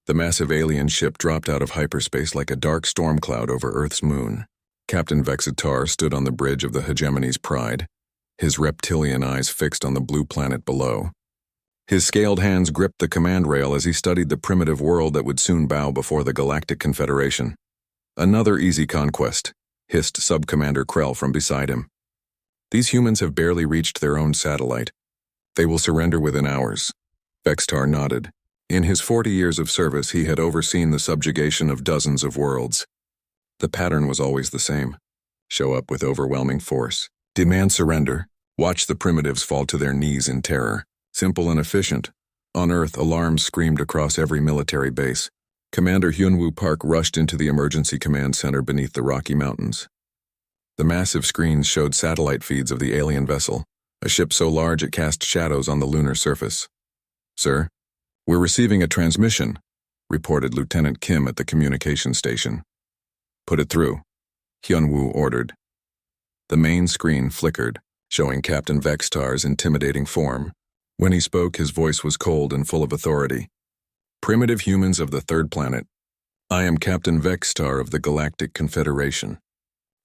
The massive alien ship dropped out of hyperspace like a dark storm cloud over Earth's moon. Captain Vexitar stood on the bridge of the Hegemony's Pride, his reptilian eyes fixed on the blue planet below. His scaled hands gripped the command rail as he studied the primitive world that would soon bow before the Galactic Confederation. "Another easy conquest," hissed Sub-Commander Krell from beside him. "These humans have barely reached their own satellite. They will surrender within hours." Vexitar nodded. In his 40 years of service, he had overseen the subjugation of dozens of worlds. The pattern was always the same. Show up with overwhelming force. Demand surrender. Watch the primitives fall to their knees in terror. Simple and efficient. On Earth, alarms screamed across every military base. Commander Hyunwoo Park rushed into the emergency command center beneath the Rocky Mountains. The massive screens showed satellite feeds of the alien vessel, a ship so large it cast shadows on the lunar surface. "Sir, we're receiving a transmission," reported Lieutenant Kim at the communication station. "Put it through," Hyunwoo ordered. The main screen flickered, showing Captain Vexitar's intimidating form. When he spoke, his voice was cold and full of authority. "Primitive humans of the third planet, I am Captain Vexitar of the Galactic Confederation.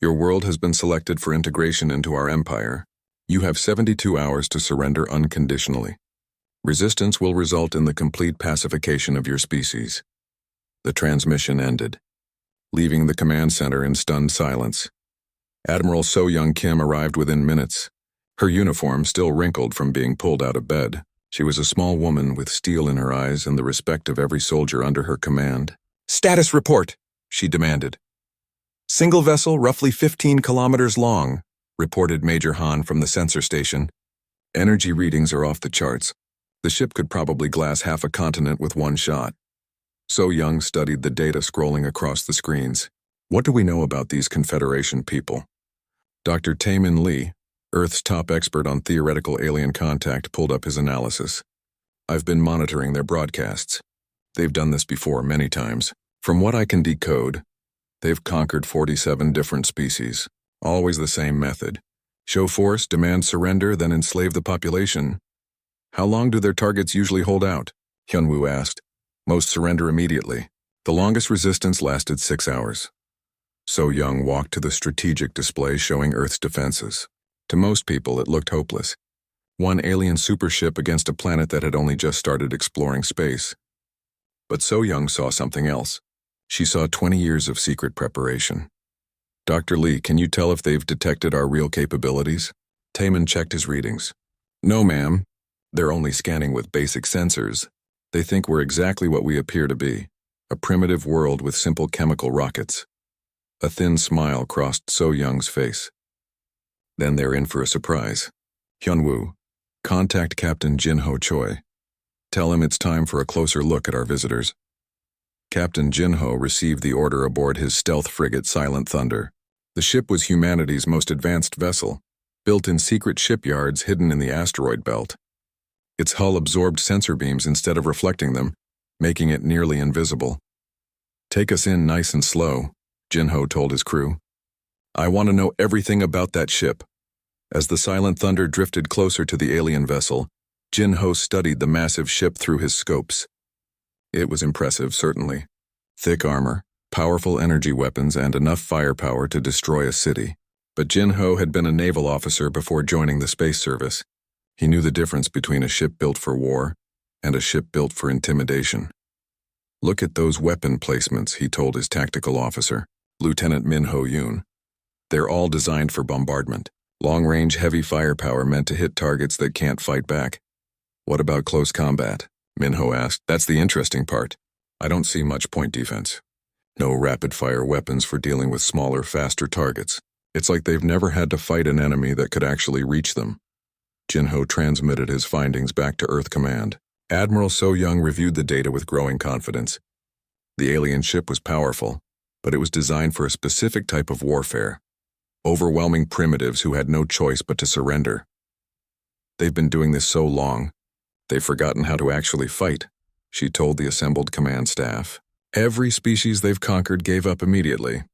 Your world has been selected for integration into our empire. You have 72 hours to surrender unconditionally. Resistance will result in the complete pacification of your species." The transmission ended, leaving the command center in stunned silence. Admiral So-Young Kim arrived within minutes, her uniform still wrinkled from being pulled out of bed. She was a small woman with steel in her eyes and the respect of every soldier under her command. "Status report," she demanded. "Single vessel, roughly 15 kilometers long," reported Major Han from the sensor station. "Energy readings are off the charts. The ship could probably glass half a continent with one shot." So-Young studied the data scrolling across the screens. "What do we know about these Confederation people?" Dr. Taemin Lee, Earth's top expert on theoretical alien contact, pulled up his analysis. "I've been monitoring their broadcasts. They've done this before many times. From what I can decode, they've conquered 47 different species. Always the same method. Show force, demand surrender, then enslave the population." "How long do their targets usually hold out?" Hyunwoo asked. "Most surrender immediately. The longest resistance lasted 6 hours. So-Young walked to the strategic display showing Earth's defenses. To most people, it looked hopeless. One alien supership against a planet that had only just started exploring space. But So-Young saw something else. She saw 20 years of secret preparation. "Dr. Lee, can you tell if they've detected our real capabilities?" Taemin checked his readings. "No, ma'am. They're only scanning with basic sensors. They think we're exactly what we appear to be, a primitive world with simple chemical rockets." A thin smile crossed So-Young's face. "Then they're in for a surprise. Hyunwoo, contact Captain Jinho Choi. Tell him it's time for a closer look at our visitors." Captain Jinho received the order aboard his stealth frigate Silent Thunder. The ship was humanity's most advanced vessel, built in secret shipyards hidden in the asteroid belt. Its hull absorbed sensor beams instead of reflecting them, making it nearly invisible. "Take us in nice and slow," Jinho told his crew. "I want to know everything about that ship." As the Silent Thunder drifted closer to the alien vessel, Jinho studied the massive ship through his scopes. It was impressive, certainly. Thick armor, powerful energy weapons, and enough firepower to destroy a city. But Jinho had been a naval officer before joining the space service. He knew the difference between a ship built for war and a ship built for intimidation. "Look at those weapon placements," he told his tactical officer, Lieutenant Min Ho-yoon. "They're all designed for bombardment. Long-range heavy firepower meant to hit targets that can't fight back." "What about close combat?" Minho asked. "That's the interesting part. I don't see much point defense. No rapid-fire weapons for dealing with smaller, faster targets. It's like they've never had to fight an enemy that could actually reach them." Jinho transmitted his findings back to Earth Command. Admiral So-Young reviewed the data with growing confidence. The alien ship was powerful, but it was designed for a specific type of warfare. Overwhelming primitives who had no choice but to surrender. "They've been doing this so long, they've forgotten how to actually fight," she told the assembled command staff. "Every species they've conquered gave up immediately.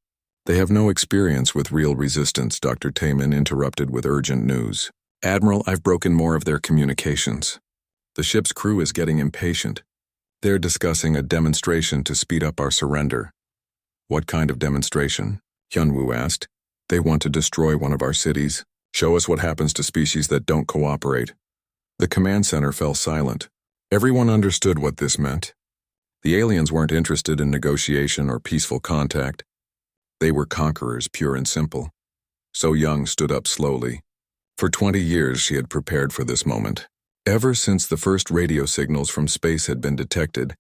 They have no experience with real resistance," Dr. Taemin interrupted with urgent news. "Admiral, I've broken more of their communications. The ship's crew is getting impatient. They're discussing a demonstration to speed up our surrender. What kind of demonstration? Hyunwoo asked. They want to destroy one of our cities. Show us what happens to species that don't cooperate. The command center fell silent. Everyone understood what this meant. The aliens weren't interested in negotiation or peaceful contact. They were conquerors, pure and simple. So Young stood up slowly. For 20 years she had prepared for this moment. Ever since the first radio signals from space had been detected,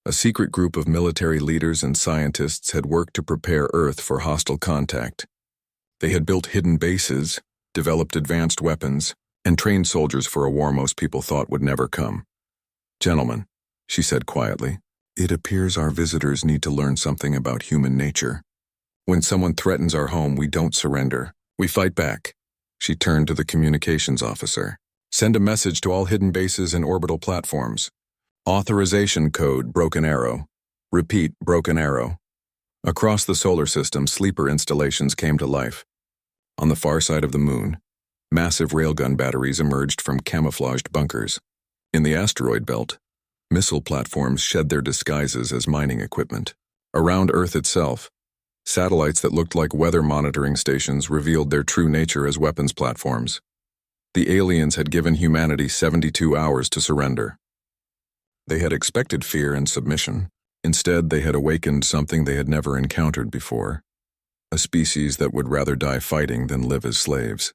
a secret group of military leaders and scientists had worked to prepare Earth for hostile contact. They had built hidden bases, developed advanced weapons, and trained soldiers for a war most people thought would never come. "Gentlemen," she said quietly, "it appears our visitors need to learn something about human nature. When someone threatens our home, we don't surrender. We fight back." She turned to the communications officer. "Send a message to all hidden bases and orbital platforms. Authorization code Broken Arrow. Repeat, Broken Arrow." Across the solar system, sleeper installations came to life. On the far side of the moon, massive railgun batteries emerged from camouflaged bunkers. In the asteroid belt, missile platforms shed their disguises as mining equipment. Around Earth itself, satellites that looked like weather monitoring stations revealed their true nature as weapons platforms. The aliens had given humanity 72 hours to surrender. They had expected fear and submission. Instead, they had awakened something they had never encountered before, a species that would rather die fighting than live as slaves.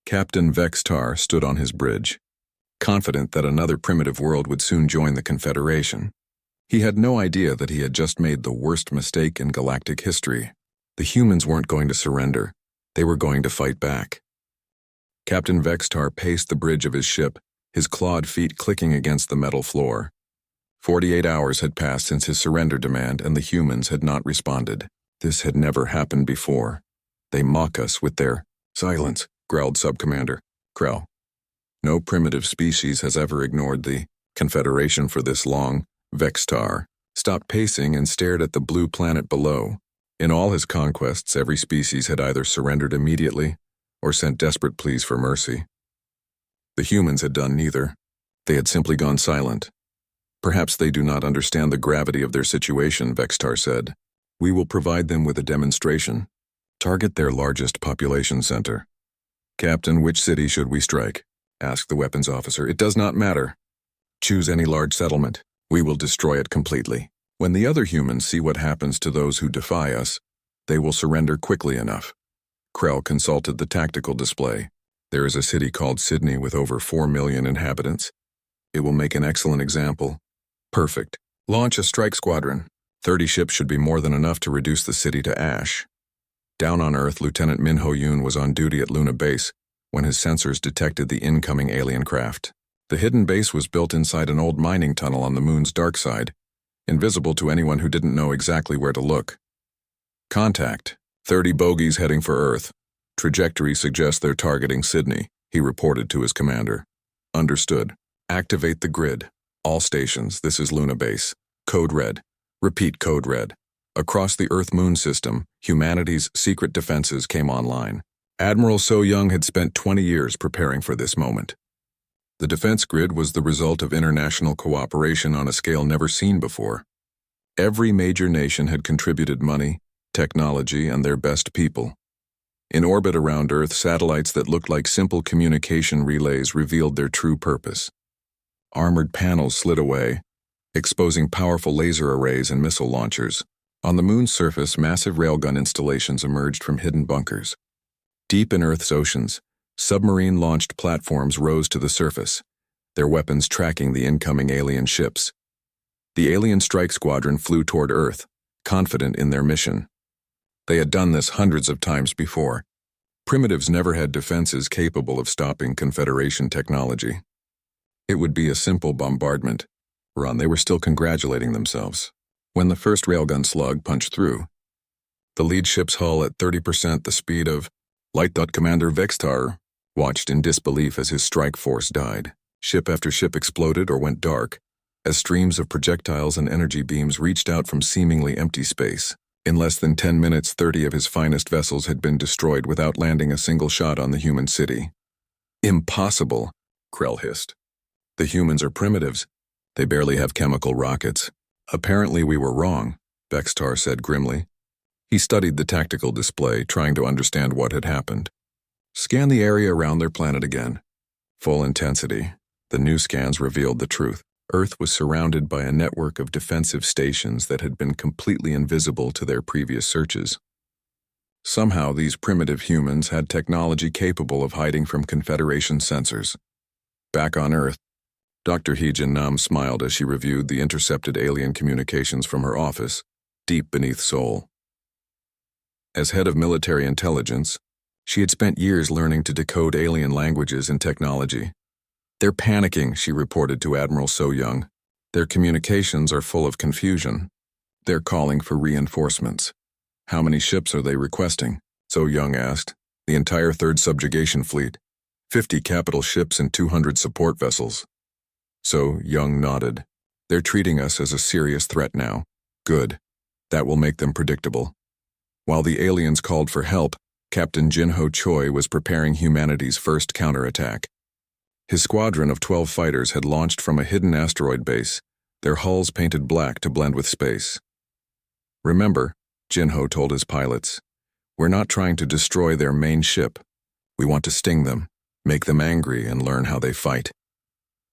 Captain Vextar stood on his bridge, confident that another primitive world would soon join the Confederation. He had no idea that he had just made the worst mistake in galactic history. The humans weren't going to surrender. They were going to fight back. Captain Vextar paced the bridge of his ship, his clawed feet clicking against the metal floor. 48 hours had passed since his surrender demand, and the humans had not responded. This had never happened before. "They mock us with their—" "Silence," growled Subcommander Krell. "No primitive species has ever ignored the Confederation for this long." Vextar stopped pacing and stared at the blue planet below. In all his conquests, every species had either surrendered immediately or sent desperate pleas for mercy. The humans had done neither. They had simply gone silent. "Perhaps they do not understand the gravity of their situation," Vextar said. "We will provide them with a demonstration. Target their largest population center." "Captain, which city should we strike?" asked the weapons officer. "It does not matter. Choose any large settlement. We will destroy it completely. When the other humans see what happens to those who defy us, they will surrender quickly enough." Krell consulted the tactical display. "There is a city called Sydney with over 4 million inhabitants. It will make an excellent example." "Perfect. Launch a strike squadron. 30 ships should be more than enough to reduce the city to ash." Down on Earth, Lieutenant Min Ho-yoon was on duty at Luna Base when his sensors detected the incoming alien craft. The hidden base was built inside an old mining tunnel on the moon's dark side, invisible to anyone who didn't know exactly where to look. "Contact. 30 bogies heading for Earth. Trajectory suggests they're targeting Sydney," he reported to his commander. "Understood. Activate the grid. All stations, this is Luna Base. Code Red. Repeat, Code Red." Across the Earth-Moon system, humanity's secret defenses came online. Admiral So Young had spent 20 years preparing for this moment. The defense grid was the result of international cooperation on a scale never seen before. Every major nation had contributed money, technology, and their best people. In orbit around Earth, satellites that looked like simple communication relays revealed their true purpose. Armored panels slid away, exposing powerful laser arrays and missile launchers. On the moon's surface, massive railgun installations emerged from hidden bunkers. Deep in Earth's oceans, submarine-launched platforms rose to the surface, their weapons tracking the incoming alien ships. The alien strike squadron flew toward Earth, confident in their mission. They had done this hundreds of times before. Primitives never had defenses capable of stopping Confederation technology. It would be a simple bombardment. They were still congratulating themselves when the first railgun slug punched through. The lead ship's hull at 30% the speed of light. Commander Vextar watched in disbelief as his strike force died. Ship after ship exploded or went dark, as streams of projectiles and energy beams reached out from seemingly empty space. In less than 10 minutes, 30 of his finest vessels had been destroyed without landing a single shot on the human city. "Impossible," Krell hissed. "The humans are primitives. They barely have chemical rockets. Apparently we were wrong, Vextar said grimly. He studied the tactical display, trying to understand what had happened. Scan the area around their planet again. Full intensity. The new scans revealed the truth. Earth was surrounded by a network of defensive stations that had been completely invisible to their previous searches. Somehow these primitive humans had technology capable of hiding from Confederation sensors. Back on Earth, Dr. Heejin Nam smiled as she reviewed the intercepted alien communications from her office, deep beneath Seoul. As head of military intelligence, she had spent years learning to decode alien languages and technology. "They're panicking," she reported to Admiral So Young. "Their communications are full of confusion. They're calling for reinforcements." "How many ships are they requesting?" So Young asked. "The entire 3rd Subjugation Fleet, 50 capital ships and 200 support vessels." So Young nodded. "They're treating us as a serious threat now. Good. That will make them predictable." While the aliens called for help, Captain Jinho Choi was preparing humanity's first counterattack. His squadron of 12 fighters had launched from a hidden asteroid base, their hulls painted black to blend with space. "Remember," Jinho told his pilots, "we're not trying to destroy their main ship. We want to sting them, make them angry, and learn how they fight."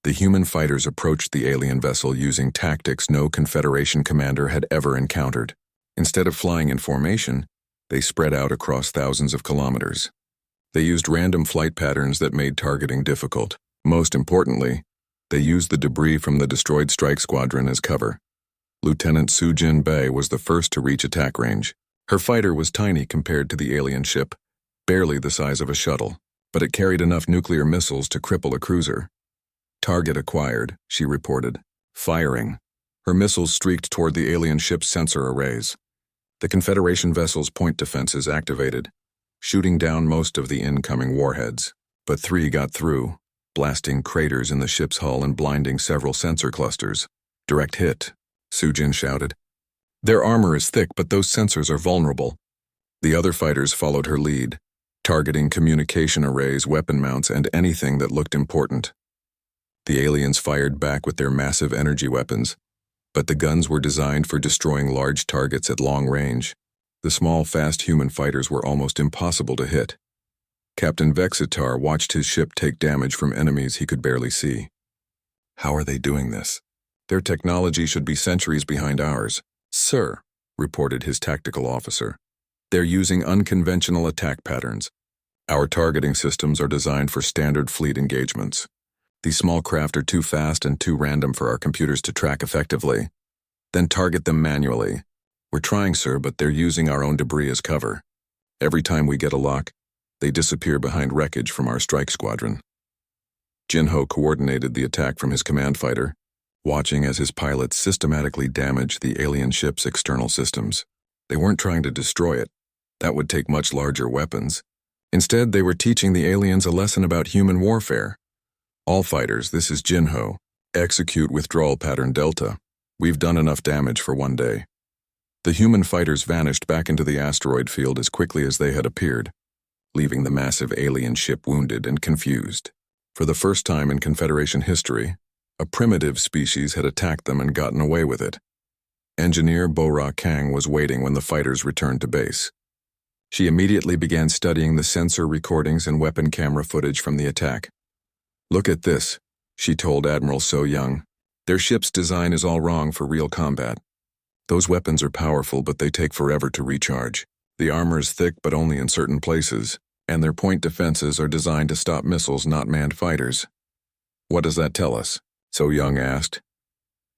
The human fighters approached the alien vessel using tactics no Confederation commander had ever encountered. Instead of flying in formation, they spread out across thousands of kilometers. They used random flight patterns that made targeting difficult. Most importantly, they used the debris from the destroyed strike squadron as cover. Lieutenant Sujin Bei was the first to reach attack range. Her fighter was tiny compared to the alien ship, barely the size of a shuttle, but it carried enough nuclear missiles to cripple a cruiser. "Target acquired," she reported. "Firing." Her missiles streaked toward the alien ship's sensor arrays. The Confederation vessel's point defenses activated, shooting down most of the incoming warheads. But 3 got through, blasting craters in the ship's hull and blinding several sensor clusters. "Direct hit," Sujin shouted. "Their armor is thick, but those sensors are vulnerable." The other fighters followed her lead, targeting communication arrays, weapon mounts, and anything that looked important. The aliens fired back with their massive energy weapons, but the guns were designed for destroying large targets at long range. The small, fast human fighters were almost impossible to hit. Captain Vexitar watched his ship take damage from enemies he could barely see. "How are they doing this? Their technology should be centuries behind ours." "Sir," reported his tactical officer, "they're using unconventional attack patterns. Our targeting systems are designed for standard fleet engagements. These small craft are too fast and too random for our computers to track effectively. Then target them manually. We're trying, sir, but they're using our own debris as cover. Every time we get a lock, they disappear behind wreckage from our strike squadron." Jinho coordinated the attack from his command fighter, watching as his pilots systematically damaged the alien ship's external systems. They weren't trying to destroy it. That would take much larger weapons. Instead, they were teaching the aliens a lesson about human warfare. "All fighters, this is Jinho. Execute withdrawal pattern Delta. We've done enough damage for one day." The human fighters vanished back into the asteroid field as quickly as they had appeared, leaving the massive alien ship wounded and confused. For the first time in Confederation history, a primitive species had attacked them and gotten away with it. Engineer Bo-Ra Kang was waiting when the fighters returned to base. She immediately began studying the sensor recordings and weapon camera footage from the attack. "Look at this," she told Admiral So Young. "Their ship's design is all wrong for real combat. Those weapons are powerful, but they take forever to recharge. The armor is thick, but only in certain places, and their point defenses are designed to stop missiles, not manned fighters." "What does that tell us?" So Young asked.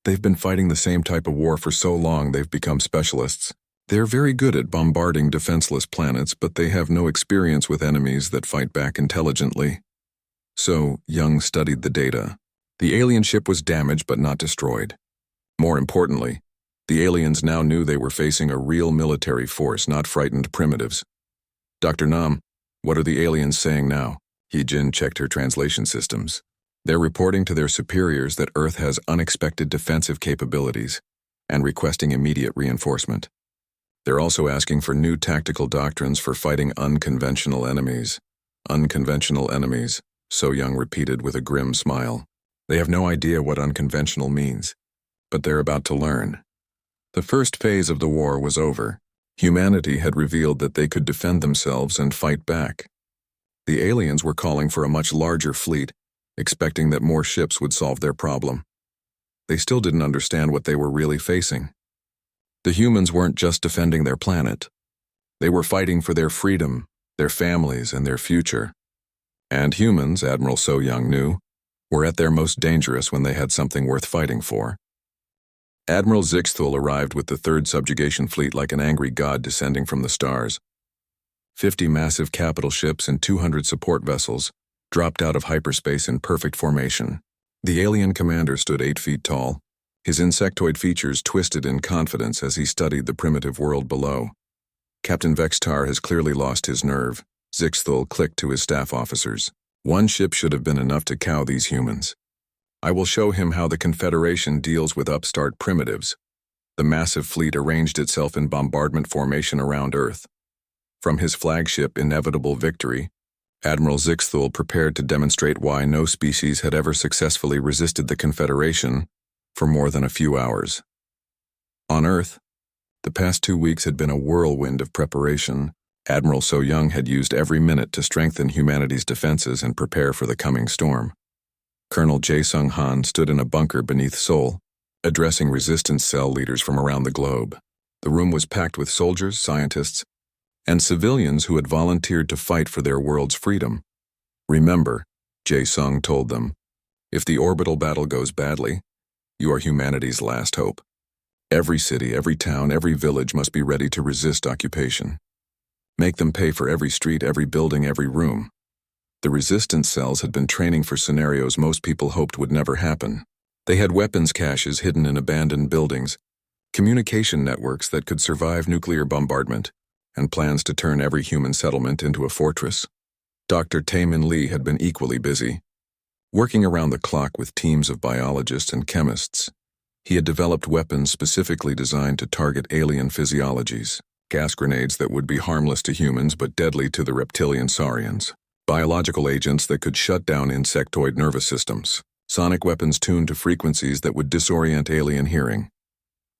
"They've been fighting the same type of war for so long they've become specialists. They're very good at bombarding defenseless planets, but they have no experience with enemies that fight back intelligently." So Young studied the data. The alien ship was damaged but not destroyed. More importantly, the aliens now knew they were facing a real military force, not frightened primitives. "Dr. Nam, what are the aliens saying now?" Heejin checked her translation systems. "They're reporting to their superiors that Earth has unexpected defensive capabilities and requesting immediate reinforcement. They're also asking for new tactical doctrines for fighting unconventional enemies." "Unconventional enemies," So Young repeated with a grim smile. They have no idea what unconventional means, but they're about to learn. The first phase of the war was over. Humanity had revealed that they could defend themselves and fight back. The aliens were calling for a much larger fleet, expecting that more ships would solve their problem. They still didn't understand what they were really facing. The humans weren't just defending their planet. They were fighting for their freedom, their families, and their future. And humans, Admiral So Young knew, were at their most dangerous when they had something worth fighting for. Admiral Zixthul arrived with the third subjugation fleet like an angry god descending from the stars. 50 massive capital ships and 200 support vessels dropped out of hyperspace in perfect formation. The alien commander stood 8 feet tall, his insectoid features twisted in confidence as he studied the primitive world below. Captain Vextar has clearly lost his nerve, Zixthul clicked to his staff officers. One ship should have been enough to cow these humans. I will show him how the Confederation deals with upstart primitives. The massive fleet arranged itself in bombardment formation around Earth. From his flagship Inevitable Victory, Admiral Zixthul prepared to demonstrate why no species had ever successfully resisted the Confederation for more than a few hours. On Earth, the past 2 weeks had been a whirlwind of preparation. Admiral So Young had used every minute to strengthen humanity's defenses and prepare for the coming storm. Colonel Jae-Sung Han stood in a bunker beneath Seoul, addressing resistance cell leaders from around the globe. The room was packed with soldiers, scientists, and civilians who had volunteered to fight for their world's freedom. Remember, Jae-Sung told them, if the orbital battle goes badly, you are humanity's last hope. Every city, every town, every village must be ready to resist occupation. Make them pay for every street, every building, every room. The resistance cells had been training for scenarios most people hoped would never happen. They had weapons caches hidden in abandoned buildings, communication networks that could survive nuclear bombardment, and plans to turn every human settlement into a fortress. Dr. Tae-Min Lee had been equally busy. Working around the clock with teams of biologists and chemists, he had developed weapons specifically designed to target alien physiologies, gas grenades that would be harmless to humans but deadly to the reptilian saurians, biological agents that could shut down insectoid nervous systems, sonic weapons tuned to frequencies that would disorient alien hearing.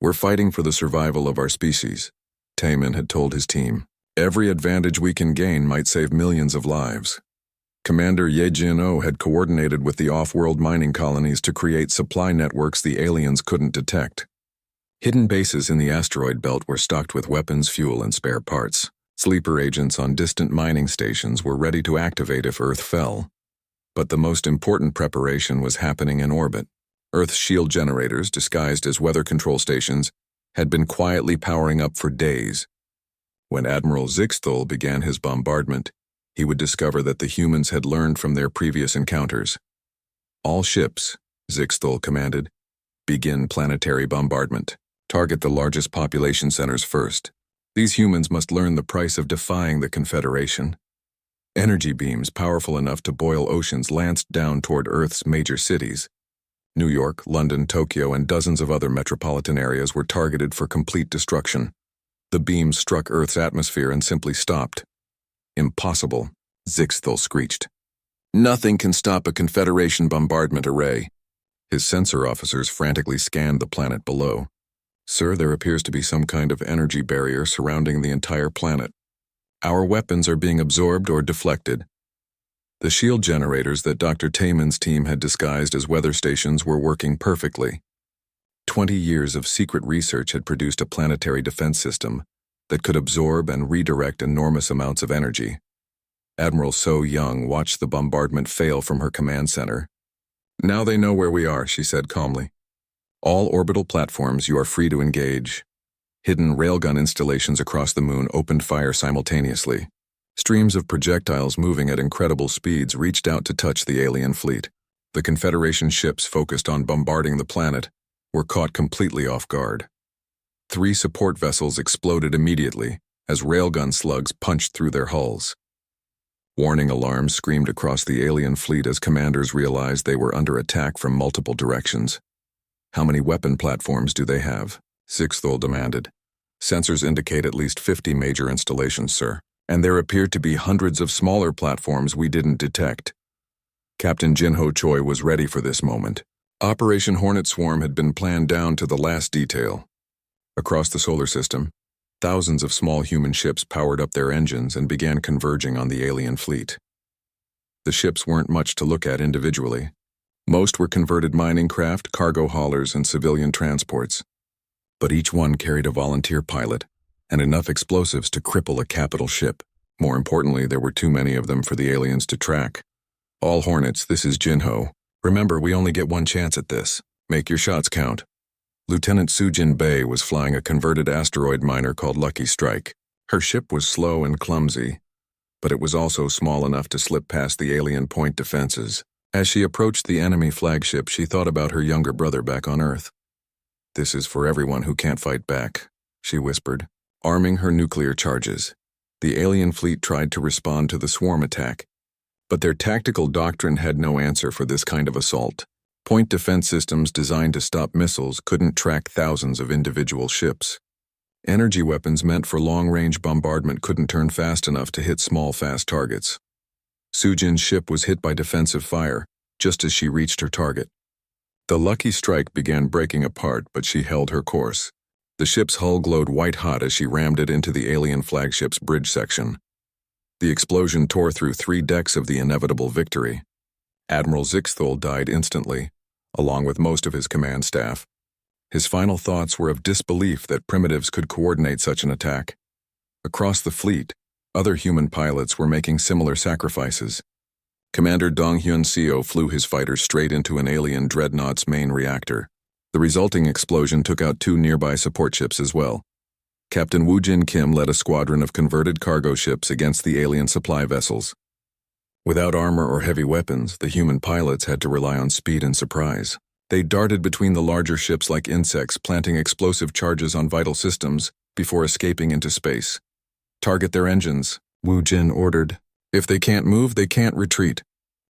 We're fighting for the survival of our species, Tae-Min had told his team. Every advantage we can gain might save millions of lives. Commander Ye Jin-oh had coordinated with the off-world mining colonies to create supply networks the aliens couldn't detect. Hidden bases in the asteroid belt were stocked with weapons, fuel, and spare parts. Sleeper agents on distant mining stations were ready to activate if Earth fell. But the most important preparation was happening in orbit. Earth's shield generators, disguised as weather control stations, had been quietly powering up for days. When Admiral Zixthul began his bombardment, he would discover that the humans had learned from their previous encounters. All ships, Zixthul commanded, begin planetary bombardment. Target the largest population centers first. These humans must learn the price of defying the Confederation. Energy beams powerful enough to boil oceans lanced down toward Earth's major cities. New York, London, Tokyo, and dozens of other metropolitan areas were targeted for complete destruction. The beams struck Earth's atmosphere and simply stopped. Impossible, Zixthul screeched. Nothing can stop a Confederation bombardment array. His sensor officers frantically scanned the planet below. Sir, there appears to be some kind of energy barrier surrounding the entire planet. Our weapons are being absorbed or deflected. The shield generators that Dr. Taemin's team had disguised as weather stations were working perfectly. 20 years of secret research had produced a planetary defense system that could absorb and redirect enormous amounts of energy. Admiral So Young watched the bombardment fail from her command center. Now they know where we are, she said calmly. All orbital platforms, you are free to engage. Hidden railgun installations across the moon opened fire simultaneously. Streams of projectiles moving at incredible speeds reached out to touch the alien fleet. The Confederation ships focused on bombarding the planet were caught completely off guard. 3 support vessels exploded immediately as railgun slugs punched through their hulls. Warning alarms screamed across the alien fleet as commanders realized they were under attack from multiple directions. How many weapon platforms do they have? Zixthul demanded. Sensors indicate at least 50 major installations, sir, and there appeared to be hundreds of smaller platforms we didn't detect. Captain Jinho Choi was ready for this moment. Operation Hornet Swarm had been planned down to the last detail. Across the solar system, thousands of small human ships powered up their engines and began converging on the alien fleet. The ships weren't much to look at individually. Most were converted mining craft, cargo haulers, and civilian transports. But each one carried a volunteer pilot and enough explosives to cripple a capital ship. More importantly, there were too many of them for the aliens to track. All Hornets, this is Jinho. Remember, we only get one chance at this. Make your shots count. Lieutenant Sujin Bei was flying a converted asteroid miner called Lucky Strike. Her ship was slow and clumsy, but it was also small enough to slip past the alien point defenses. As she approached the enemy flagship, she thought about her younger brother back on Earth. This is for everyone who can't fight back, she whispered, arming her nuclear charges. The alien fleet tried to respond to the swarm attack, but their tactical doctrine had no answer for this kind of assault. Point defense systems designed to stop missiles couldn't track thousands of individual ships. Energy weapons meant for long-range bombardment couldn't turn fast enough to hit small, fast targets. Sujin's ship was hit by defensive fire just as she reached her target. The Lucky Strike began breaking apart, but she held her course. The ship's hull glowed white-hot as she rammed it into the alien flagship's bridge section. The explosion tore through 3 decks of the inevitable Victory. Admiral Zixthol died instantly, along with most of his command staff. His final thoughts were of disbelief that primitives could coordinate such an attack. Across the fleet, other human pilots were making similar sacrifices. Commander Donghyun Seo flew his fighter straight into an alien dreadnought's main reactor. The resulting explosion took out 2 nearby support ships as well. Captain Woo Jin Kim led a squadron of converted cargo ships against the alien supply vessels. Without armor or heavy weapons, the human pilots had to rely on speed and surprise. They darted between the larger ships like insects, planting explosive charges on vital systems before escaping into space. Target their engines, Woo Jin ordered. If they can't move, they can't retreat.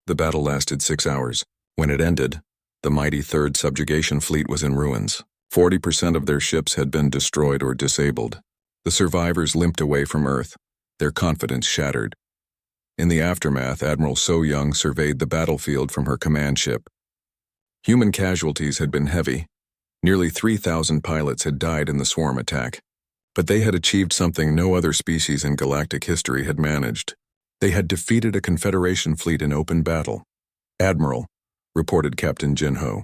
The battle lasted 6 hours. When it ended, the mighty Third Subjugation Fleet was in ruins. 40% of their ships had been destroyed or disabled. The survivors limped away from Earth, their confidence shattered. In the aftermath, Admiral So Young surveyed the battlefield from her command ship. Human casualties had been heavy. Nearly 3,000 pilots had died in the swarm attack. But they had achieved something no other species in galactic history had managed. They had defeated a Confederation fleet in open battle. Admiral, reported Captain Jinho,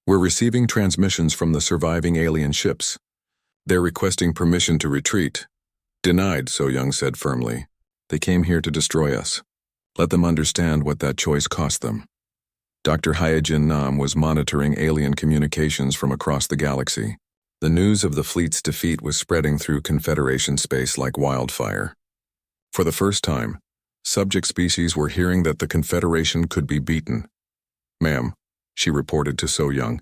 we're receiving transmissions from the surviving alien ships. They're requesting permission to retreat. Denied, So Young said firmly. They came here to destroy us. Let them understand what that choice cost them. Dr. Hyojin Nam was monitoring alien communications from across the galaxy. The news of the fleet's defeat was spreading through Confederation space like wildfire. For the first time, subject species were hearing that the Confederation could be beaten. Ma'am, she reported to So Young,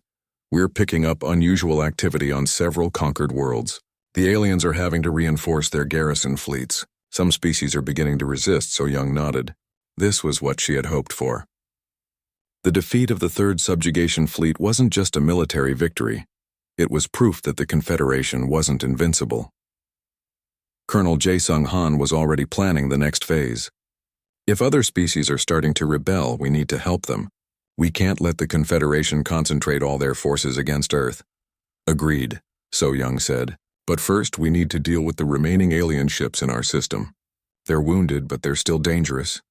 we're picking up unusual activity on several conquered worlds. The aliens are having to reinforce their garrison fleets. Some species are beginning to resist, So Young nodded. This was what she had hoped for. The defeat of the Third Subjugation Fleet wasn't just a military victory. It was proof that the Confederation wasn't invincible. Colonel Jae-Sung Han was already planning the next phase. If other species are starting to rebel, we need to help them. We can't let the Confederation concentrate all their forces against Earth. Agreed, So Young said. But first, we need to deal with the remaining alien ships in our system. They're wounded, but they're still dangerous.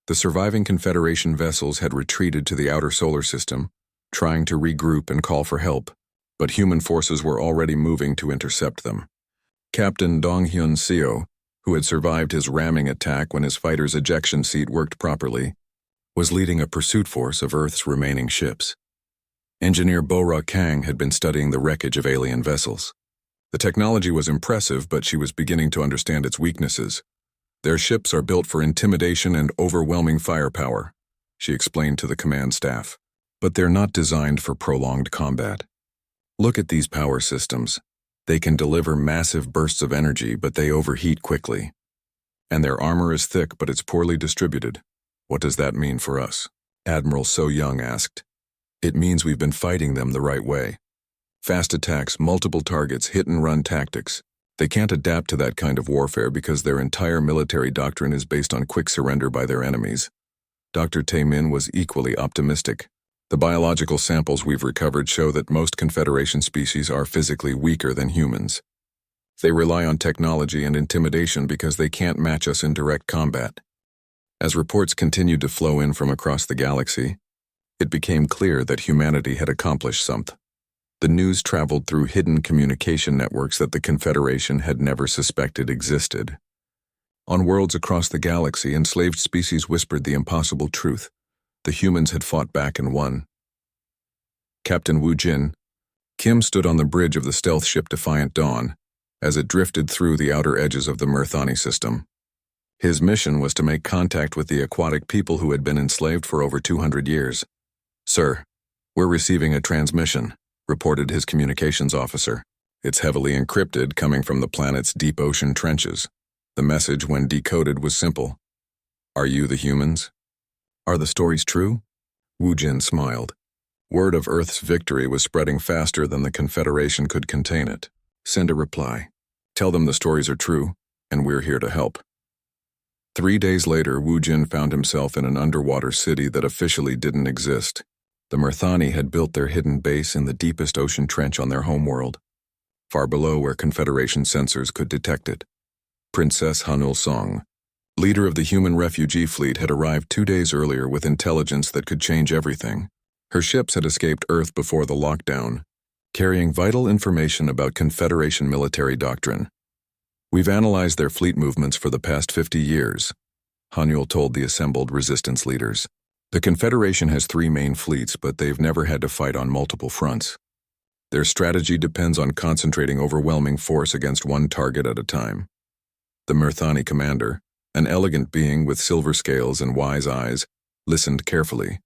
The surviving Confederation vessels had retreated to the outer solar system, trying to regroup and call for help, but human forces were already moving to intercept them. Captain Donghyun Seo, who had survived his ramming attack when his fighter's ejection seat worked properly, was leading a pursuit force of Earth's remaining ships. Engineer Bo-Ra Kang had been studying the wreckage of alien vessels. The technology was impressive, but she was beginning to understand its weaknesses. Their ships are built for intimidation and overwhelming firepower, she explained to the command staff, but they're not designed for prolonged combat. Look at these power systems. They can deliver massive bursts of energy, but they overheat quickly. And their armor is thick, but it's poorly distributed. What does that mean for us? Admiral So Young asked. It means we've been fighting them the right way. Fast attacks, multiple targets, hit-and-run tactics. They can't adapt to that kind of warfare because their entire military doctrine is based on quick surrender by their enemies. Dr. Taemin was equally optimistic. The biological samples we've recovered show that most Confederation species are physically weaker than humans. They rely on technology and intimidation because they can't match us in direct combat. As reports continued to flow in from across the galaxy, it became clear that humanity had accomplished something. The news traveled through hidden communication networks that the Confederation had never suspected existed. On worlds across the galaxy, enslaved species whispered the impossible truth. The humans had fought back and won. Captain Wu Jin, Kim stood on the bridge of the stealth ship Defiant Dawn as it drifted through the outer edges of the Murthani system. His mission was to make contact with the aquatic people who had been enslaved for over 200 years. "Sir, we're receiving a transmission," reported his communications officer. "It's heavily encrypted, coming from the planet's deep ocean trenches." The message, when decoded, was simple. "Are you the humans? Are the stories true?" Wu Jin smiled. Word of Earth's victory was spreading faster than the Confederation could contain it. "Send a reply. Tell them the stories are true, and we're here to help." 3 days later, Wu Jin found himself in an underwater city that officially didn't exist. The Murthani had built their hidden base in the deepest ocean trench on their homeworld, far below where Confederation sensors could detect it. Princess Hanul Song, leader of the human refugee fleet, had arrived 2 days earlier with intelligence that could change everything. Her ships had escaped Earth before the lockdown, carrying vital information about Confederation military doctrine. "We've analyzed their fleet movements for the past 50 years, Hanul told the assembled resistance leaders. The Confederation has 3 main fleets, but they've never had to fight on multiple fronts. Their strategy depends on concentrating overwhelming force against one target at a time." The Murthani commander, an elegant being with silver scales and wise eyes, listened carefully.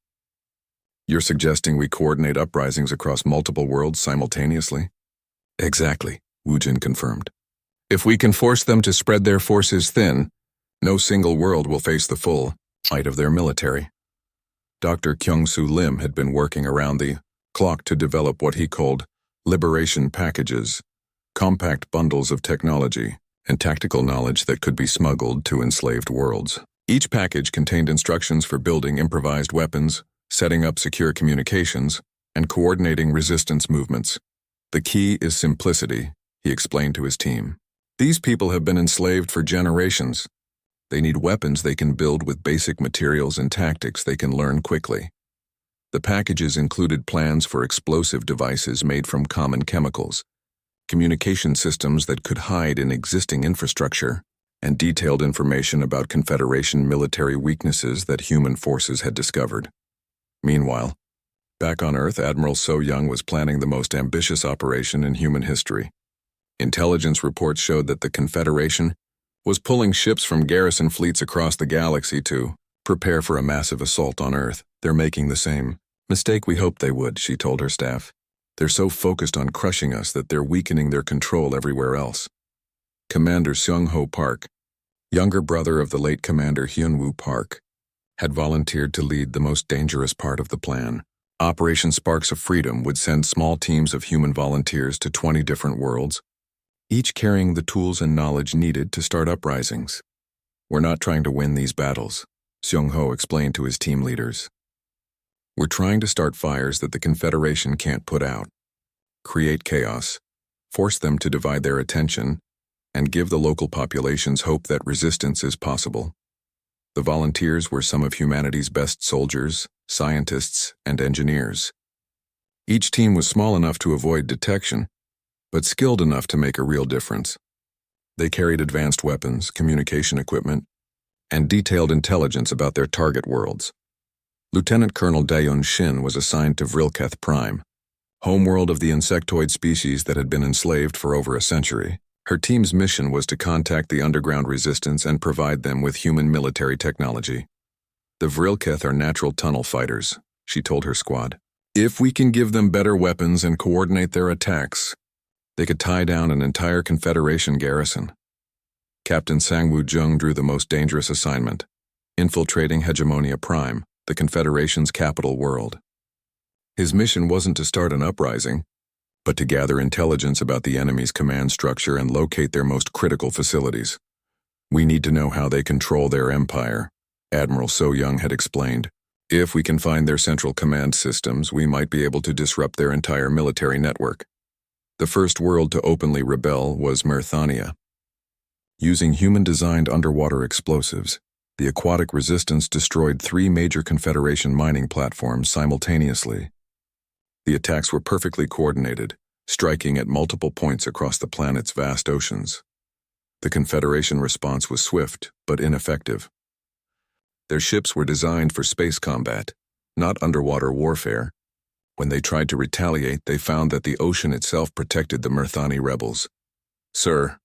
"You're suggesting we coordinate uprisings across multiple worlds simultaneously?" "Exactly," Wu Jin confirmed. "If we can force them to spread their forces thin, no single world will face the full might of their military." Dr. Kyung-Soo Lim had been working around the clock to develop what he called liberation packages, compact bundles of technology and tactical knowledge that could be smuggled to enslaved worlds. Each package contained instructions for building improvised weapons, setting up secure communications, and coordinating resistance movements. "The key is simplicity," he explained to his team. "These people have been enslaved for generations. They need weapons they can build with basic materials and tactics they can learn quickly." The packages included plans for explosive devices made from common chemicals, communication systems that could hide in existing infrastructure, and detailed information about Confederation military weaknesses that human forces had discovered. Meanwhile, back on Earth, Admiral So Young was planning the most ambitious operation in human history. Intelligence reports showed that the Confederation was pulling ships from garrison fleets across the galaxy to prepare for a massive assault on Earth. "They're making the same mistake we hoped they would," she told her staff. "They're so focused on crushing us that they're weakening their control everywhere else." Commander Seung-Ho Park, younger brother of the late Commander Hyun-Woo Park, had volunteered to lead the most dangerous part of the plan. Operation Sparks of Freedom would send small teams of human volunteers to 20 different worlds, each carrying the tools and knowledge needed to start uprisings. "We're not trying to win these battles," Seung-Ho explained to his team leaders. "We're trying to start fires that the Confederation can't put out, create chaos, force them to divide their attention, and give the local populations hope that resistance is possible." The volunteers were some of humanity's best soldiers, scientists, and engineers. Each team was small enough to avoid detection, but skilled enough to make a real difference. They carried advanced weapons, communication equipment, and detailed intelligence about their target worlds. Lieutenant Colonel Daeun Shin was assigned to Vrilketh Prime, homeworld of the insectoid species that had been enslaved for over a century. Her team's mission was to contact the underground resistance and provide them with human military technology. "The Vrilketh are natural tunnel fighters," she told her squad. "If we can give them better weapons and coordinate their attacks, they could tie down an entire Confederation garrison." Captain Sang-Woo Jung drew the most dangerous assignment, infiltrating Hegemonia Prime, the Confederation's capital world. His mission wasn't to start an uprising, but to gather intelligence about the enemy's command structure and locate their most critical facilities. "We need to know how they control their empire," Admiral So Young had explained. If we can find their central command systems, we might be able to disrupt their entire military network. The first world to openly rebel was Myrthania. Using human-designed underwater explosives, the aquatic resistance destroyed 3 major Confederation mining platforms simultaneously. The attacks were perfectly coordinated, striking at multiple points across the planet's vast oceans. The Confederation response was swift, but ineffective. Their ships were designed for space combat, not underwater warfare. When they tried to retaliate, they found that the ocean itself protected the Myrthani rebels. "Sir,"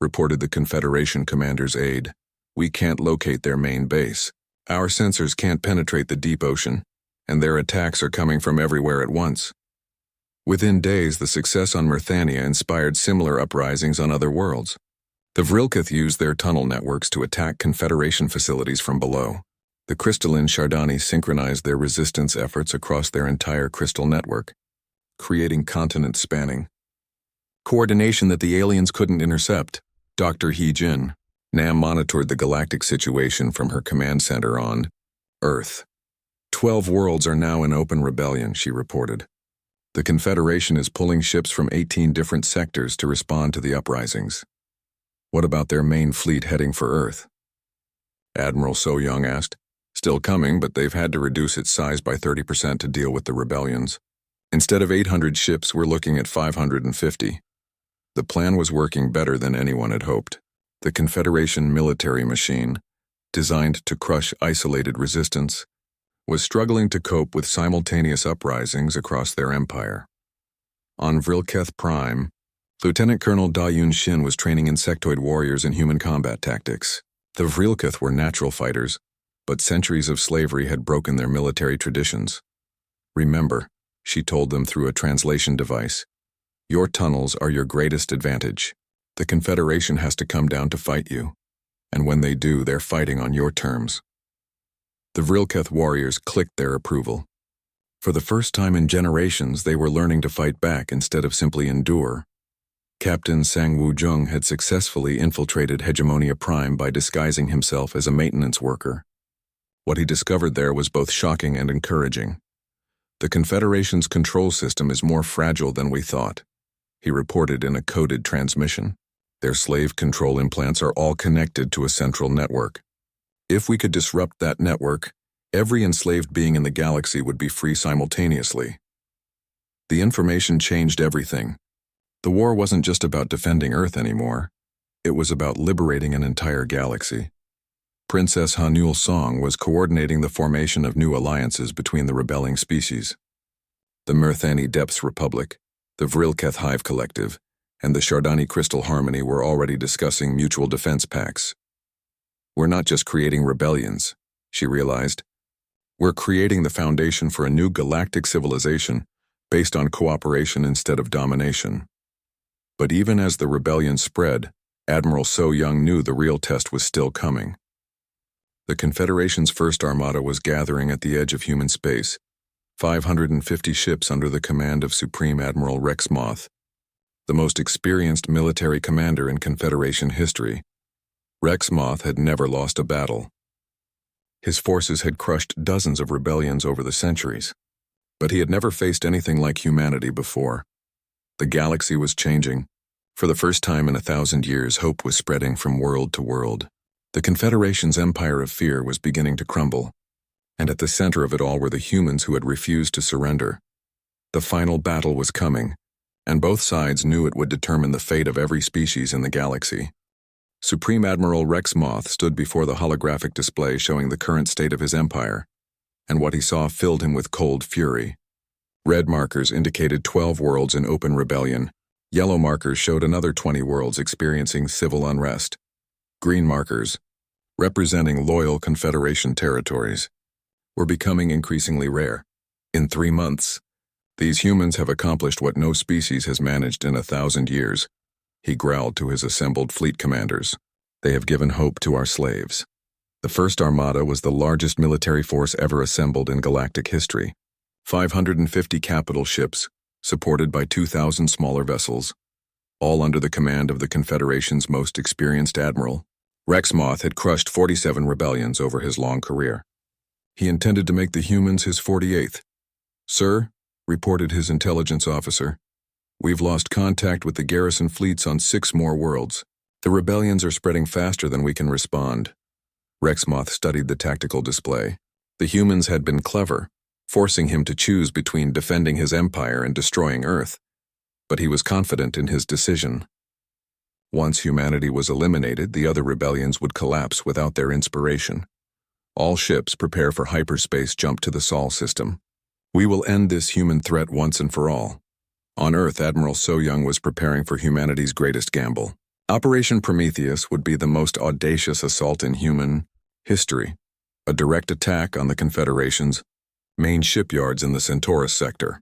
reported the Confederation commander's aide, "we can't locate their main base. Our sensors can't penetrate the deep ocean, and their attacks are coming from everywhere at once." Within days, the success on Myrthania inspired similar uprisings on other worlds. The Vrilkith used their tunnel networks to attack Confederation facilities from below. The crystalline Shardani synchronized their resistance efforts across their entire crystal network, creating continent-spanning coordination that the aliens couldn't intercept. Dr. He Jin, Nam monitored the galactic situation from her command center on Earth. 12 worlds are now in open rebellion, she reported. The Confederation is pulling ships from 18 different sectors to respond to the uprisings. What about their main fleet heading for Earth? Admiral So Young asked. Still coming, but they've had to reduce its size by 30% to deal with the rebellions. Instead of 800 ships, we're looking at 550. The plan was working better than anyone had hoped. The Confederation military machine, designed to crush isolated resistance, was struggling to cope with simultaneous uprisings across their empire. On Vrilketh Prime, Lieutenant Colonel Da Yun Shin was training insectoid warriors in human combat tactics. The Vrilkith were natural fighters, but centuries of slavery had broken their military traditions. "Remember," she told them through a translation device, "your tunnels are your greatest advantage. The Confederation has to come down to fight you, and when they do, they're fighting on your terms." The Vrilketh warriors clicked their approval. For the first time in generations, they were learning to fight back instead of simply endure. Captain Sang Woo-jung had successfully infiltrated Hegemonia Prime by disguising himself as a maintenance worker. What he discovered there was both shocking and encouraging. "The Confederation's control system is more fragile than we thought," he reported in a coded transmission. "Their slave control implants are all connected to a central network. If we could disrupt that network, every enslaved being in the galaxy would be free simultaneously." The information changed everything. The war wasn't just about defending Earth anymore. It was about liberating an entire galaxy. Princess Hanul Song was coordinating the formation of new alliances between the rebelling species. The Myrthani Depths Republic, the Vrilketh Hive Collective, and the Shardani Crystal Harmony were already discussing mutual defense pacts. "We're not just creating rebellions," she realized. "We're creating the foundation for a new galactic civilization based on cooperation instead of domination." But even as the rebellion spread, Admiral So Young knew the real test was still coming. The Confederation's first armada was gathering at the edge of human space, 550 ships under the command of Supreme Admiral Rex Moth, the most experienced military commander in Confederation history. Rex Moth had never lost a battle. His forces had crushed dozens of rebellions over the centuries, but he had never faced anything like humanity before. The galaxy was changing. For the first time in 1,000 years, hope was spreading from world to world. The Confederation's empire of fear was beginning to crumble, and at the center of it all were the humans who had refused to surrender. The final battle was coming, and both sides knew it would determine the fate of every species in the galaxy. Supreme Admiral Rex Moth stood before the holographic display showing the current state of his empire, and what he saw filled him with cold fury. Red markers indicated 12 worlds in open rebellion. Yellow markers showed another 20 worlds experiencing civil unrest. Green markers, representing loyal Confederation territories, were becoming increasingly rare. In 3 months, these humans have accomplished what no species has managed in 1,000 years, he growled to his assembled fleet commanders. They have given hope to our slaves. The first armada was the largest military force ever assembled in galactic history. 550 capital ships, supported by 2,000 smaller vessels, all under the command of the Confederation's most experienced admiral, Rexmoth had crushed 47 rebellions over his long career. He intended to make the humans his 48th. "Sir," reported his intelligence officer, "we've lost contact with the garrison fleets on 6 more worlds. The rebellions are spreading faster than we can respond." Rexmoth studied the tactical display. The humans had been clever, forcing him to choose between defending his empire and destroying Earth. But he was confident in his decision. Once humanity was eliminated, the other rebellions would collapse without their inspiration. All ships prepare for hyperspace jump to the Sol system. We will end this human threat once and for all. On Earth, Admiral So-Young was preparing for humanity's greatest gamble. Operation Prometheus would be the most audacious assault in human history, a direct attack on the Confederation's main shipyards in the Centaurus sector.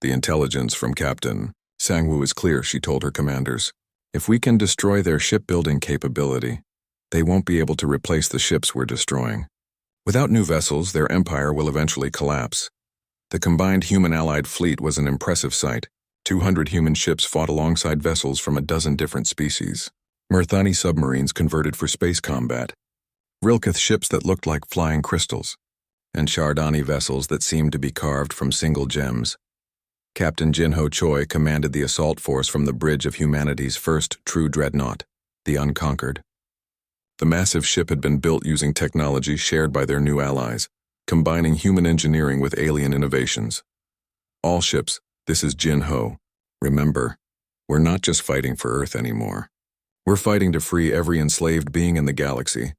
The intelligence from Captain Sangwoo is clear, she told her commanders. If we can destroy their shipbuilding capability, they won't be able to replace the ships we're destroying. Without new vessels, their empire will eventually collapse. The combined human-allied fleet was an impressive sight. 200 human ships fought alongside vessels from a dozen different species. Murthani submarines converted for space combat, Rilketh ships that looked like flying crystals, and Shardani vessels that seemed to be carved from single gems. Captain Jinho Choi commanded the assault force from the bridge of humanity's first true dreadnought, the Unconquered. The massive ship had been built using technology shared by their new allies, combining human engineering with alien innovations. All ships, this is Jinho. Remember, we're not just fighting for Earth anymore. We're fighting to free every enslaved being in the galaxy.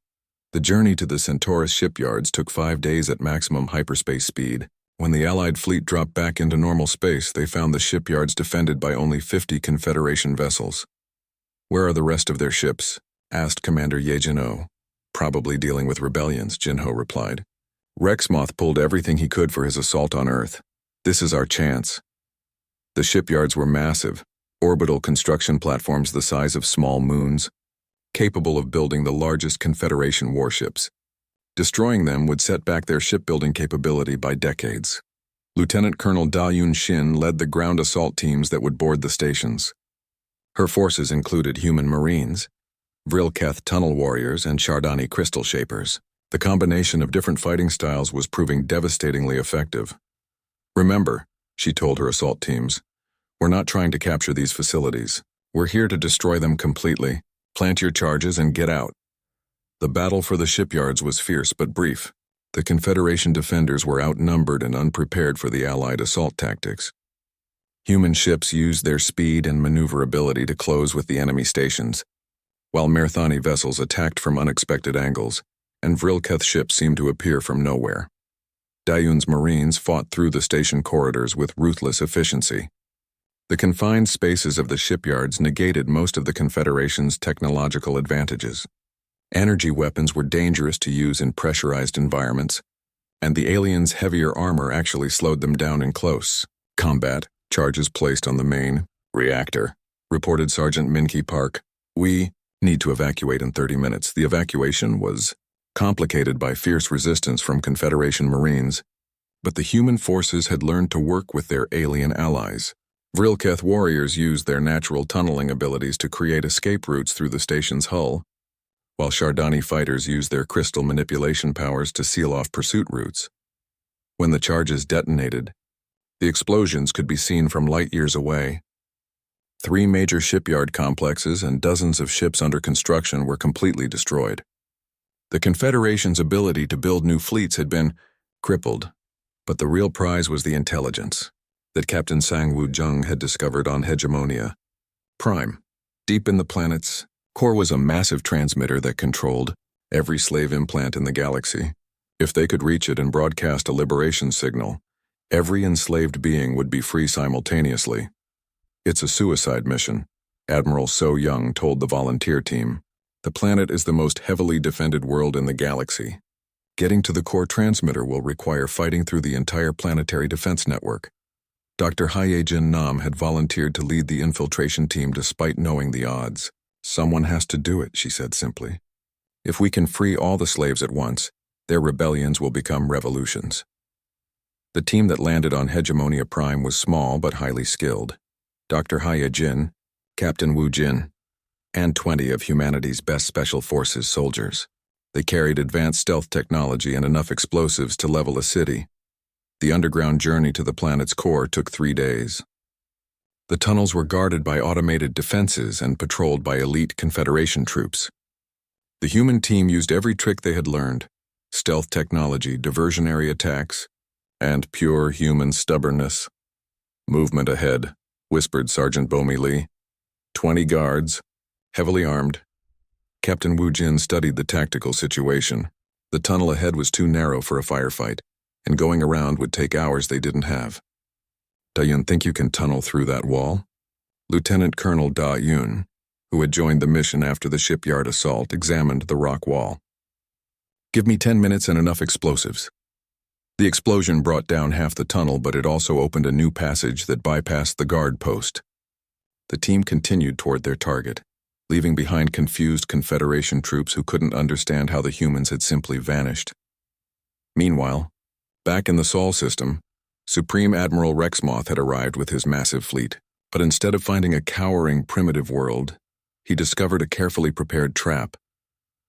The journey to the Centaurus shipyards took 5 days at maximum hyperspace speed. When the Allied fleet dropped back into normal space, they found the shipyards defended by only 50 Confederation vessels. "Where are the rest of their ships?" asked Commander Ye Jin-ho. "Probably dealing with rebellions," Jinho replied. "Rexmoth pulled everything he could for his assault on Earth. This is our chance." The shipyards were massive, orbital construction platforms the size of small moons, capable of building the largest Confederation warships. Destroying them would set back their shipbuilding capability by decades. Lieutenant Colonel Da-Yun Shin led the ground assault teams that would board the stations. Her forces included human marines, Vrilketh tunnel warriors, and Shardani crystal shapers. The combination of different fighting styles was proving devastatingly effective. "Remember," she told her assault teams, "we're not trying to capture these facilities. We're here to destroy them completely. Plant your charges and get out." The battle for the shipyards was fierce but brief. The Confederation defenders were outnumbered and unprepared for the Allied assault tactics. Human ships used their speed and maneuverability to close with the enemy stations, while Murthani vessels attacked from unexpected angles, and Vrilketh ships seemed to appear from nowhere. Da-Yun's marines fought through the station corridors with ruthless efficiency. The confined spaces of the shipyards negated most of the Confederation's technological advantages. Energy weapons were dangerous to use in pressurized environments, and the aliens' heavier armor actually slowed them down in close combat. Charges placed on the main reactor, reported Sergeant Minki Park. "We need to evacuate in 30 minutes. The evacuation was complicated by fierce resistance from Confederation Marines, but the human forces had learned to work with their alien allies. Vrilketh warriors used their natural tunneling abilities to create escape routes through the station's hull, while Shardani fighters used their crystal manipulation powers to seal off pursuit routes. When the charges detonated, the explosions could be seen from light years away. 3 major shipyard complexes and dozens of ships under construction were completely destroyed. The Confederation's ability to build new fleets had been crippled, but the real prize was the intelligence that Captain Sangwoo Jung had discovered on Hegemonia Prime. Deep in the planet's core was a massive transmitter that controlled every slave implant in the galaxy. If they could reach it and broadcast a liberation signal, every enslaved being would be free simultaneously. "It's a suicide mission," Admiral So-Young told the volunteer team. "The planet is the most heavily defended world in the galaxy. Getting to the core transmitter will require fighting through the entire planetary defense network." Dr. Haye-Jin Nam had volunteered to lead the infiltration team despite knowing the odds. "Someone has to do it," she said simply. "If we can free all the slaves at once, their rebellions will become revolutions." The team that landed on Hegemonia Prime was small but highly skilled. Dr. Haye-Jin, Captain Wu Jin, and 20 of humanity's best special forces soldiers. They carried advanced stealth technology and enough explosives to level a city. The underground journey to the planet's core took 3 days. The tunnels were guarded by automated defenses and patrolled by elite Confederation troops. The human team used every trick they had learned: stealth technology, diversionary attacks, and pure human stubbornness. "Movement ahead," whispered Sergeant Bomi Lee. 20 guards, heavily armed. Captain Wu Jin studied the tactical situation. The tunnel ahead was too narrow for a firefight, and going around would take hours they didn't have. "Dayun, think you can tunnel through that wall?" Lieutenant Colonel Da Yun, who had joined the mission after the shipyard assault, examined the rock wall. "Give me 10 minutes and enough explosives." The explosion brought down half the tunnel, but it also opened a new passage that bypassed the guard post. The team continued toward their target, leaving behind confused Confederation troops who couldn't understand how the humans had simply vanished. Meanwhile, back in the Sol system, Supreme Admiral Rexmoth had arrived with his massive fleet, but instead of finding a cowering, primitive world, he discovered a carefully prepared trap.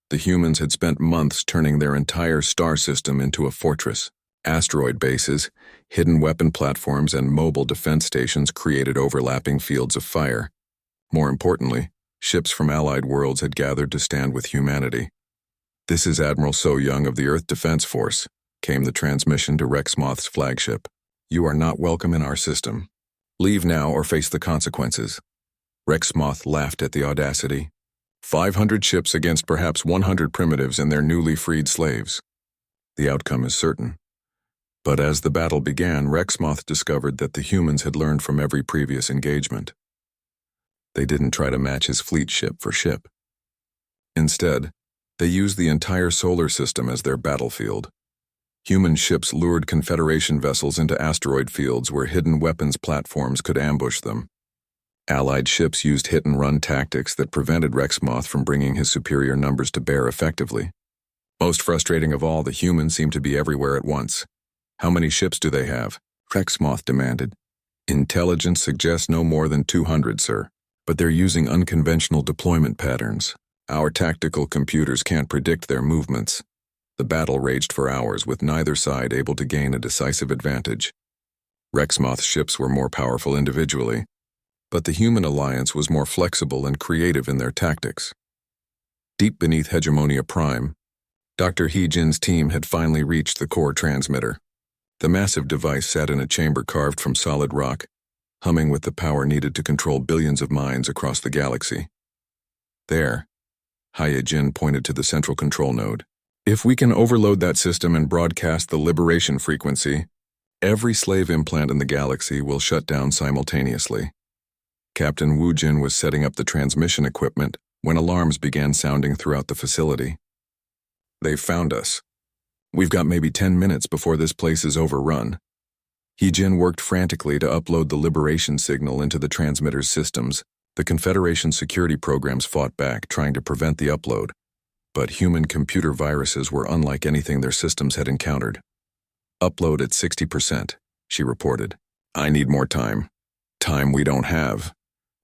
The humans had spent months turning their entire star system into a fortress. Asteroid bases, hidden weapon platforms, and mobile defense stations created overlapping fields of fire. More importantly, ships from allied worlds had gathered to stand with humanity. "This is Admiral So Young of the Earth Defense Force," came the transmission to Rexmoth's flagship. "You are not welcome in our system. Leave now or face the consequences." Rexmoth laughed at the audacity. 500 ships against perhaps 100 primitives and their newly freed slaves. The outcome is certain. But as the battle began, Rexmoth discovered that the humans had learned from every previous engagement. They didn't try to match his fleet ship for ship. Instead, they used the entire solar system as their battlefield. Human ships lured Confederation vessels into asteroid fields where hidden weapons platforms could ambush them. Allied ships used hit-and-run tactics that prevented Rexmoth from bringing his superior numbers to bear effectively. Most frustrating of all, the humans seemed to be everywhere at once. "How many ships do they have?" Rexmoth demanded. "Intelligence suggests no more than 200, sir. But they're using unconventional deployment patterns. Our tactical computers can't predict their movements." The battle raged for hours, with neither side able to gain a decisive advantage. Rexmoth's ships were more powerful individually, but the human alliance was more flexible and creative in their tactics. Deep beneath Hegemonia Prime, Dr. He Jin's team had finally reached the core transmitter. The massive device sat in a chamber carved from solid rock, humming with the power needed to control billions of minds across the galaxy. There, He Jin pointed to the central control node. "If we can overload that system and broadcast the liberation frequency, every slave implant in the galaxy will shut down simultaneously." Captain Wu Jin was setting up the transmission equipment when alarms began sounding throughout the facility. "They've found us. We've got maybe 10 minutes before this place is overrun." He Jin worked frantically to upload the liberation signal into the transmitter's systems. The Confederation security programs fought back, trying to prevent the upload. But human computer viruses were unlike anything their systems had encountered. "Upload at 60%, she reported. "I need more time." "Time we don't have,"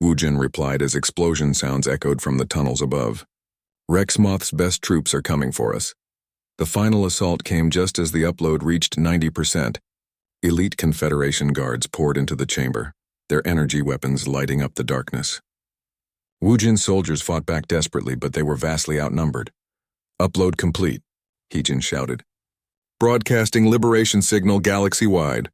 Wu Jin replied as explosion sounds echoed from the tunnels above. "Rexmoth's best troops are coming for us." The final assault came just as the upload reached 90%. Elite Confederation guards poured into the chamber, their energy weapons lighting up the darkness. Wu Jin's soldiers fought back desperately, but they were vastly outnumbered. "Upload complete," He Jin shouted. "Broadcasting liberation signal galaxy-wide."